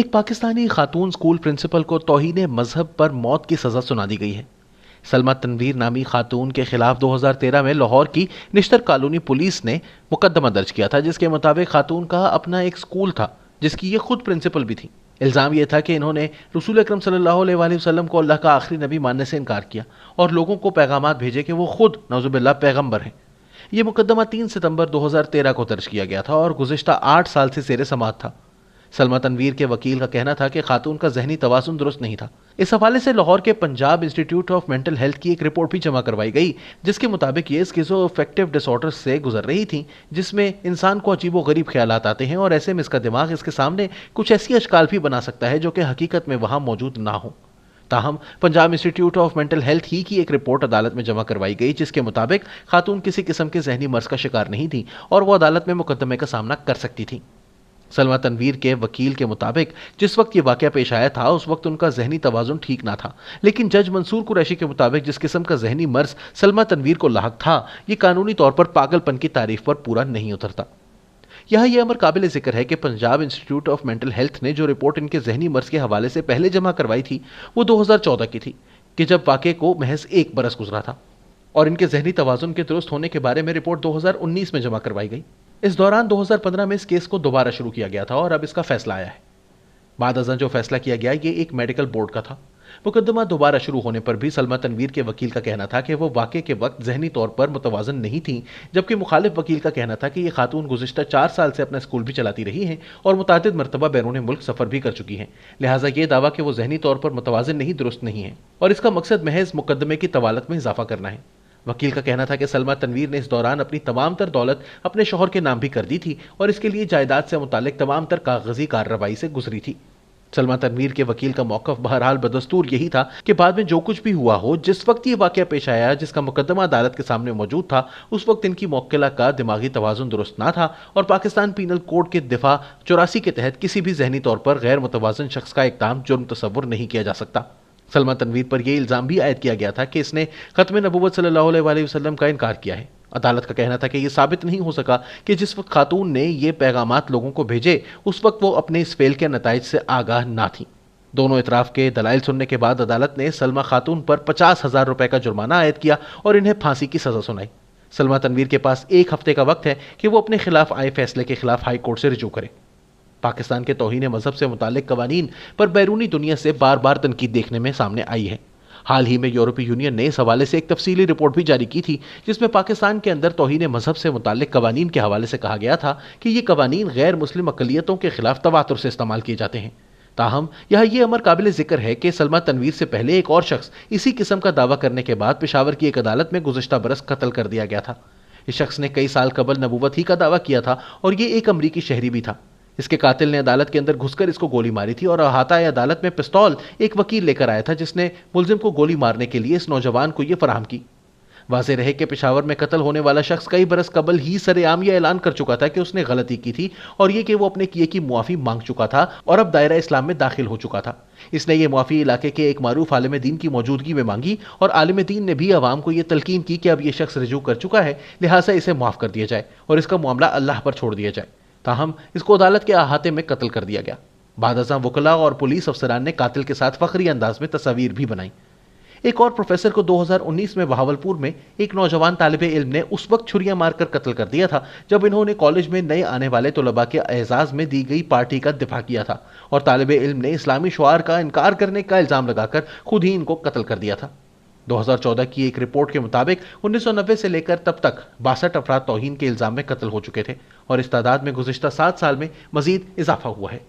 ایک پاکستانی خاتون school principal کو توہین مذہب پر موت کی سزا سنا دی گئی ہے۔ سلمہ تنویر نامی خاتون کے خلاف 2013 میں لاہور کی نشتر کالونی پولیس نے مقدمہ درج کیا تھا، جس کے مطابق خاتون کا اپنا ایک اسکول تھا جس کی یہ خود پرنسپل بھی تھی۔ الزام یہ تھا کہ انہوں نے رسول اکرم صلی اللہ علیہ وآلہ وسلم کو اللہ کا آخری نبی ماننے سے انکار کیا اور لوگوں کو پیغامات بھیجے کہ وہ خود نعوذ باللہ پیغمبر ہیں۔ یہ مقدمہ 3 ستمبر 2013 کو درج کیا گیا تھا اور گزشتہ 8 سال سے زیر سماعت تھا۔ سلمہ تنویر کے وکیل کا کہنا تھا کہ خاتون کا ذہنی توازن درست نہیں تھا۔ اس حوالے سے لاہور کے پنجاب انسٹی ٹیوٹ آف مینٹل ہیلتھ کی ایک رپورٹ بھی جمع کروائی گئی، جس کے مطابق یہ اسکیزو افیکٹو ڈس آرڈر سے گزر رہی تھی، جس میں انسان کو عجیب و غریب خیالات آتے ہیں اور ایسے میں اس کا دماغ اس کے سامنے کچھ ایسی اشکال بھی بنا سکتا ہے جو کہ حقیقت میں وہاں موجود نہ ہوں۔ تاہم پنجاب انسٹی ٹیوٹ آف مینٹل ہیلتھ ہی کی ایک رپورٹ عدالت میں جمع کروائی گئی، جس کے مطابق خاتون کسی قسم کے ذہنی مرض کا شکار نہیں تھی اور وہ عدالت میں مقدمے کا سامنا کر سکتی تھی۔ سلمہ تنویر کے وکیل کے مطابق جس وقت یہ واقعہ پیش آیا تھا اس وقت ان کا ذہنی توازن ٹھیک نہ تھا، لیکن جج منصور قریشی کے مطابق جس قسم کا ذہنی مرض سلمہ تنویر کو لاحق تھا یہ قانونی طور پر پاگل پن کی تعریف پر پورا نہیں اترتا۔ یہاں یہ امر قابل ذکر ہے کہ پنجاب انسٹی ٹیوٹ آف مینٹل ہیلتھ نے جو رپورٹ ان کے ذہنی مرض کے حوالے سے پہلے جمع کروائی تھی وہ 2014 کی تھی، کہ جب واقعے کو محض 1 برس گزرا تھا، اور ان کے ذہنی توازن کے درست ہونے کے بارے میں رپورٹ 2019 میں جمع کروائی گئی۔ اس دوران 2015 میں اس کیس کو دوبارہ شروع کیا گیا تھا اور اب اس کا فیصلہ آیا ہے۔ بعد ازاں جو فیصلہ کیا گیا یہ ایک میڈیکل بورڈ کا تھا۔ مقدمہ دوبارہ شروع ہونے پر بھی سلمہ تنویر کے وکیل کا کہنا تھا کہ وہ واقعے کے وقت ذہنی طور پر متوازن نہیں تھیں، جبکہ مخالف وکیل کا کہنا تھا کہ یہ خاتون گزشتہ 4 سال سے اپنا اسکول بھی چلاتی رہی ہیں اور متعدد مرتبہ بیرون ملک سفر بھی کر چکی ہیں، لہٰذا یہ دعویٰ کہ وہ ذہنی طور پر متوازن نہیں درست نہیں ہے اور اس کا مقصد محض مقدمے کی طوالت میں اضافہ کرنا ہے۔ وکیل کا کہنا تھا کہ سلمہ تنویر نے اس دوران اپنی تمام تر دولت اپنے شوہر کے نام بھی کر دی تھی اور اس کے لیے جائیداد سے متعلق تمام تر کاغذی کارروائی سے گزری تھی۔ سلمہ تنویر کے وکیل کا موقف بہرحال بدستور یہی تھا کہ بعد میں جو کچھ بھی ہوا ہو، جس وقت یہ واقعہ پیش آیا جس کا مقدمہ عدالت کے سامنے موجود تھا، اس وقت ان کی موکلہ کا دماغی توازن درست نہ تھا اور پاکستان پینل کوڈ کے دفعہ 84 کے تحت کسی بھی ذہنی طور پر غیر متوازن شخص کا اقدام جرم تصور نہیں کیا جا سکتا۔ سلمہ تنویر پر یہ الزام بھی عائد کیا گیا تھا کہ اس نے ختم نبوت صلی اللہ علیہ وآلہ وسلم کا انکار کیا ہے۔ عدالت کا کہنا تھا کہ یہ ثابت نہیں ہو سکا کہ جس وقت خاتون نے یہ پیغامات لوگوں کو بھیجے اس وقت وہ اپنے اس فعل کے نتائج سے آگاہ نہ تھیں۔ دونوں اطراف کے دلائل سننے کے بعد عدالت نے سلمہ خاتون پر 50,000 روپے کا جرمانہ عائد کیا اور انہیں پھانسی کی سزا سنائی۔ سلمہ تنویر کے پاس 1 ہفتے کا وقت ہے کہ وہ اپنے خلاف آئے فیصلے کے خلاف ہائی کورٹ سے رجوع کرے۔ پاکستان کے توہین مذہب سے متعلق قوانین پر بیرونی دنیا سے بار بار تنقید دیکھنے میں سامنے آئی ہے۔ حال ہی میں یورپی یونین نے اس حوالے سے ایک تفصیلی رپورٹ بھی جاری کی تھی، جس میں پاکستان کے اندر توہین مذہب سے متعلق قوانین کے حوالے سے کہا گیا تھا کہ یہ قوانین غیر مسلم اقلیتوں کے خلاف تواتر سے استعمال کیے جاتے ہیں۔ تاہم یہاں یہ امر قابل ذکر ہے کہ سلمہ تنویر سے پہلے ایک اور شخص اسی قسم کا دعویٰ کرنے کے بعد پشاور کی ایک عدالت میں گزشتہ برس قتل کر دیا گیا تھا۔ اس شخص نے کئی سال قبل نبوت ہی کا دعویٰ کیا تھا اور یہ ایک امریکی شہری بھی تھا۔ اس کے قاتل نے عدالت کے اندر گھس کر اس کو گولی ماری تھی اور احاطہ عدالت میں پستول ایک وکیل لے کر آیا تھا جس نے ملزم کو گولی مارنے کے لیے اس نوجوان کو یہ فراہم کی۔ واضح رہے کہ پشاور میں قتل ہونے والا شخص کئی برس قبل ہی سر عام یہ اعلان کر چکا تھا کہ اس نے غلطی کی تھی اور یہ کہ وہ اپنے کیے کی معافی مانگ چکا تھا اور اب دائرہ اسلام میں داخل ہو چکا تھا۔ اس نے یہ معافی علاقے کے ایک معروف عالم دین کی موجودگی میں مانگی اور عالم دین نے بھی عوام کو یہ تلقین کی کہ اب یہ شخص رجوع کر چکا ہے، لہٰذا اسے معاف کر دیا جائے اور اس کا معاملہ اللہ پر چھوڑ دیا جائے۔ تاہم اس کو عدالت کے احاطے میں قتل کر دیا گیا۔ بعد ازاں وکلاء اور پولیس افسران نے قاتل کے ساتھ فخری انداز میں تصاویر بھی بنائیں۔ ایک اور پروفیسر کو 2019 میں بہاولپور میں ایک نوجوان طالب علم نے اس وقت چھریاں مار کر قتل کر دیا تھا جب انہوں نے کالج میں نئے آنے والے طلباء کے اعزاز میں دی گئی پارٹی کا دفاع کیا تھا اور طالب علم نے اسلامی شعار کا انکار کرنے کا الزام لگا کر خود ہی ان کو قتل کر دیا تھا۔ 2014 کی ایک رپورٹ کے مطابق 1990 سے لے کر تب تک 62 افراد توہین کے الزام میں قتل ہو چکے تھے اور اس تعداد میں گزشتہ 7 سال میں مزید اضافہ ہوا ہے۔